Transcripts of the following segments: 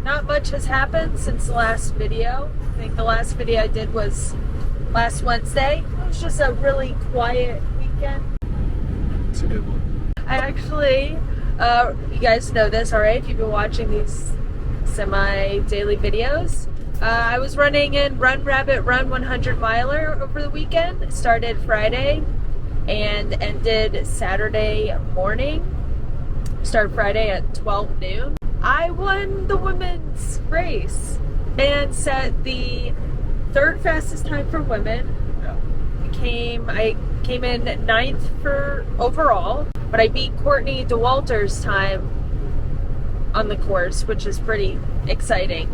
not much has happened since the last video. I think the last video I did was last Wednesday. It was just a really quiet weekend. It's a good one. I actually, you guys know this already if you've been watching these semi-daily videos. I was running in Run Rabbit Run 100 miler over the weekend. It started Friday and ended Saturday morning. Started Friday at 12 noon. I won the women's race and set the third fastest time for women. Yeah. I came in 9th for overall, but I beat Courtney DeWalter's time on the course, which is pretty exciting.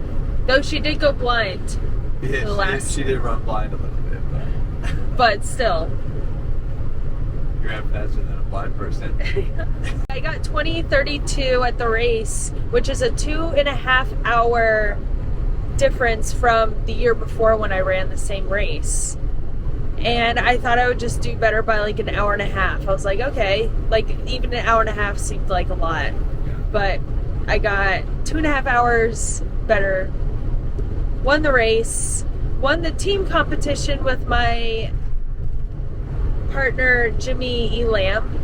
Though she did go blind. Yeah, she did run blind a little bit, but still. You're having faster than a blind person. I got 20:32 at the race, which is a 2.5 hour difference from the year before when I ran the same race. And I thought I would just do better by like an hour and a half. I was like, okay, like even an hour and a half seemed like a lot. But I got 2.5 hours better. Won the race, won the team competition with my partner Jimmy Elam.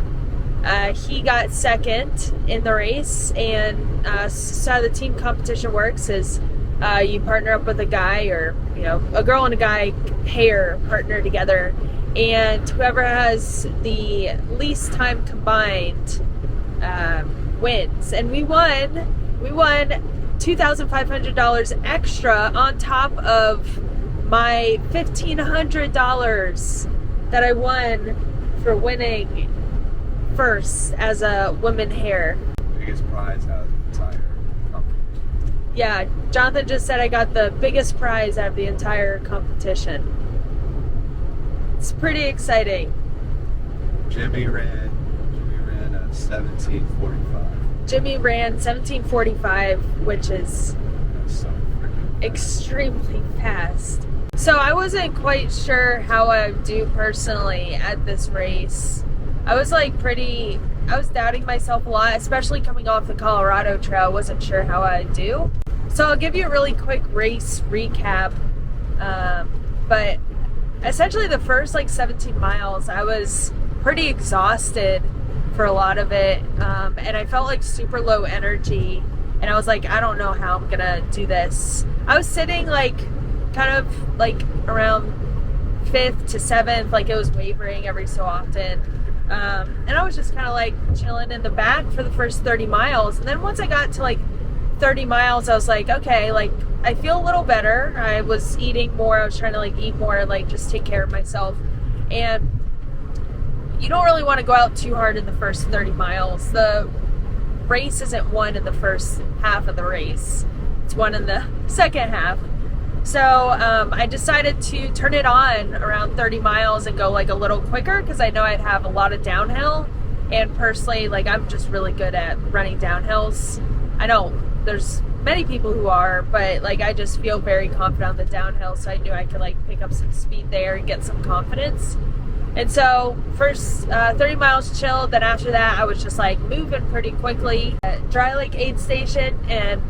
He got second in the race, and so how the team competition works is you partner up with a guy, or a girl and a guy pair partner together, and whoever has the least time combined wins. And we won $2,500 extra on top of my $1,500 that I won for winning first as a women hare. Biggest prize out of the entire competition. Yeah, Jonathan just said I got the biggest prize out of the entire competition. It's pretty exciting. Jimmy ran at 17:45. Jimmy ran 17:45, which is That's so freaking extremely fast. So I wasn't quite sure how I would do personally at this race. I was doubting myself a lot, especially coming off the Colorado Trail. I wasn't sure how I'd do. So I'll give you a really quick race recap. But essentially the first 17 miles, I was pretty exhausted for a lot of it. And I felt like super low energy. And I was like, I don't know how I'm gonna do this. I was sitting kind of around 5th to 7th, it was wavering every so often. And I was just kind of chilling in the back for the first 30 miles. And then once I got to 30 miles, I was like, okay, I feel a little better. I was eating more. I was trying to eat more, just take care of myself. And you don't really want to go out too hard in the first 30 miles. The race isn't won in the first half of the race. It's won in the second half. So I decided to turn it on around 30 miles and go a little quicker, because I know I'd have a lot of downhill. And personally, I'm just really good at running downhills. I know there's many people who are, but I just feel very confident on the downhill, so I knew I could pick up some speed there and get some confidence. And so first 30 miles chilled, then after that I was just moving pretty quickly. At Dry Lake Aid Station, and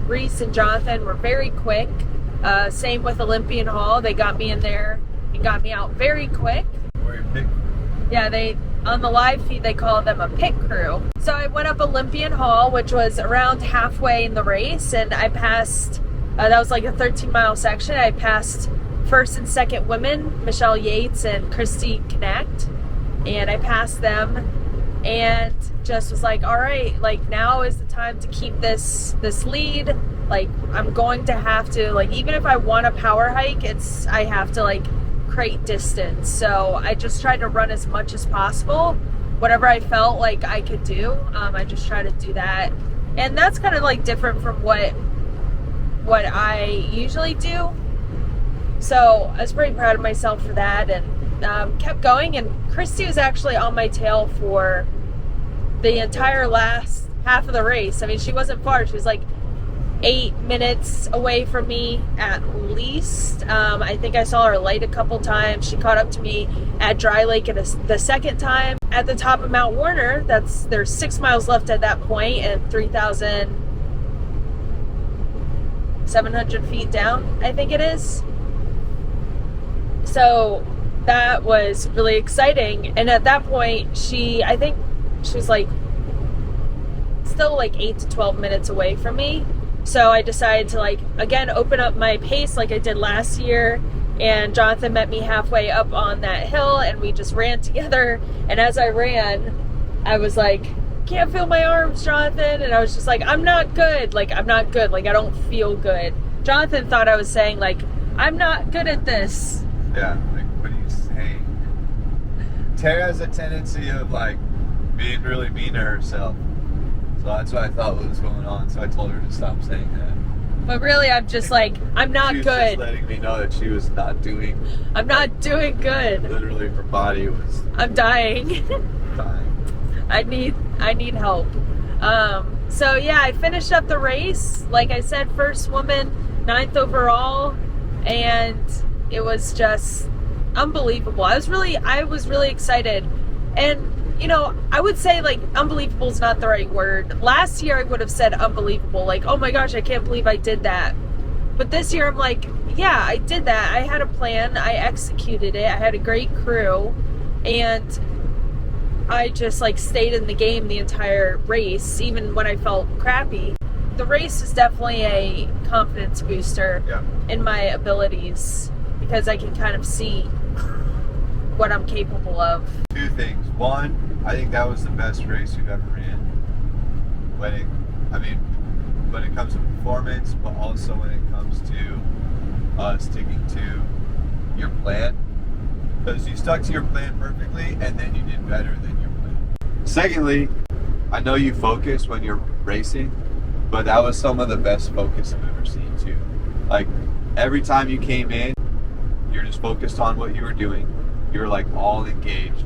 Reese and Jonathan were very quick. Same with Olympian Hall. They got me in there and got me out very quick. Or your pick. Yeah, on the live feed they call them a pit crew. So I went up Olympian Hall, which was around halfway in the race, and I passed, that was a 13-mile section. I passed first and second women, Michelle Yates and Christy Connect, and I passed them and just was all right, now is the time to keep this lead. I'm going to have to, even if I want a power hike, I have to crate distance. So I just tried to run as much as possible. Whatever I felt like I could do, I just tried to do that. And that's kind of different from what I usually do. So I was pretty proud of myself for that, and kept going. And Christy was actually on my tail for the entire last half of the race. I mean, she wasn't far. She was 8 minutes away from me at least. I think I saw her light a couple times. She caught up to me at Dry Lake the second time. At the top of Mount Warner, there's 6 miles left at that point, and 3,000 700 feet down, I think it is. So that was really exciting. And at that point, I think she was like still like 8 to 12 minutes away from me. So I decided to like, again, open up my pace like I did last year. And Jonathan met me halfway up on that hill and we just ran together. And as I ran, I was like, can't feel my arms, Jonathan. And I was just like, I'm not good. Like, I'm not good. Like, I don't feel good. Jonathan thought I was saying like, I'm not good at this. Yeah, like, what are you saying? Tara has a tendency of like being really mean to herself. So that's what I thought was going on. So I told her to stop saying that. But really, I'm just like, I'm not she was good. Just letting me know that she was not doing. I'm not doing good. Literally, her body was I'm dying. dying. I need help. So yeah, I finished up the race. Like I said, first woman, 9th overall, and it was just unbelievable. I was really excited. And you know, I would say like unbelievable is not the right word. Last year I would have said unbelievable, like, oh my gosh, I can't believe I did that. But this year I'm like, yeah, I did that. I had a plan. I executed it. I had a great crew. And I just like stayed in the game the entire race, even when I felt crappy. The race is definitely a confidence booster in my abilities because I can kind of see what I'm capable of. Two things. One, I think that was the best race you've ever ran. When it comes to performance, but also when it comes to sticking to your plan. Because you stuck to your plan perfectly, and then you did better than your plan. Secondly, I know you focus when you're racing, but that was some of the best focus I've ever seen too. Like, every time you came in, you're just focused on what you were doing. You were like all engaged.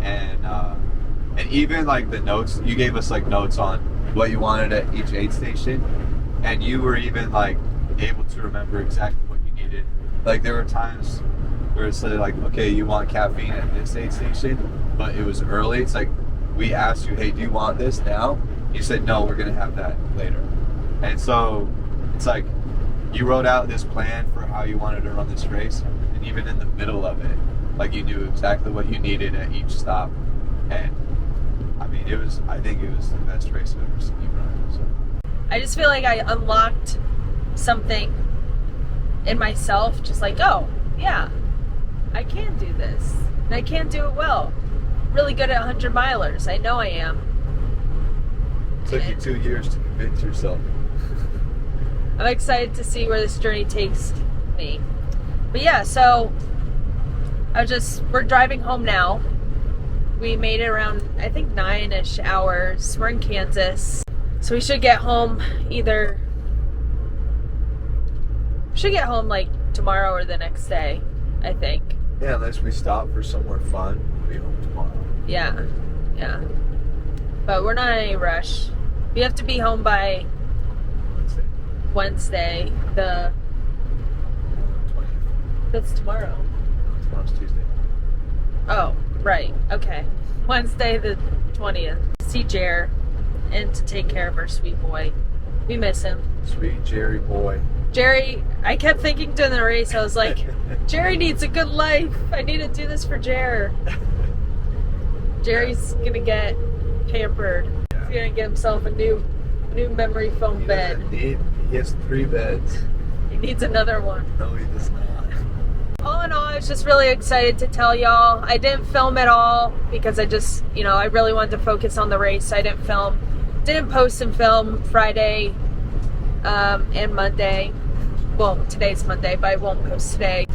And even like the notes, you gave us like notes on what you wanted at each aid station, and you were even like able to remember exactly what you needed. Like, there were times where it's like, okay, you want caffeine at this aid station, but it was early. It's like, we asked you, hey, do you want this now? You said, no, we're gonna have that later. And so it's like, you wrote out this plan for how you wanted to run this race, and even in the middle of it, like, you knew exactly what you needed at each stop. And I think it was the best race I've ever seen you run. So. I just feel like I unlocked something in myself, just like, oh, yeah, I can do this. And I can do it well. Really good at 100 milers. I know I am. It took you 2 years to convince yourself. I'm excited to see where this journey takes me. But yeah, so we're driving home now. We made it around, I think, 9-ish hours. We're in Kansas. So we should get home like tomorrow or the next day, I think. Yeah, unless we stop for somewhere fun, we'll be home tomorrow. Yeah. But we're not in any rush. We have to be home by Wednesday. That's tomorrow. Tomorrow's Tuesday. Oh, right. Okay. Wednesday the 20th. See Jer and to take care of our sweet boy. We miss him. Sweet Jerry boy. Jerry, I kept thinking during the race, I was like, Jerry needs a good life. I need to do this for Jer. Jerry's gonna get pampered. Yeah. He's gonna get himself a new memory foam bed. He has 3 beds. He needs another one. No, he does not. All in all, I was just really excited to tell y'all. I didn't film at all because I just, I really wanted to focus on the race. So I didn't film. Didn't post and film Friday and Monday. Well, today's Monday, but I won't post today.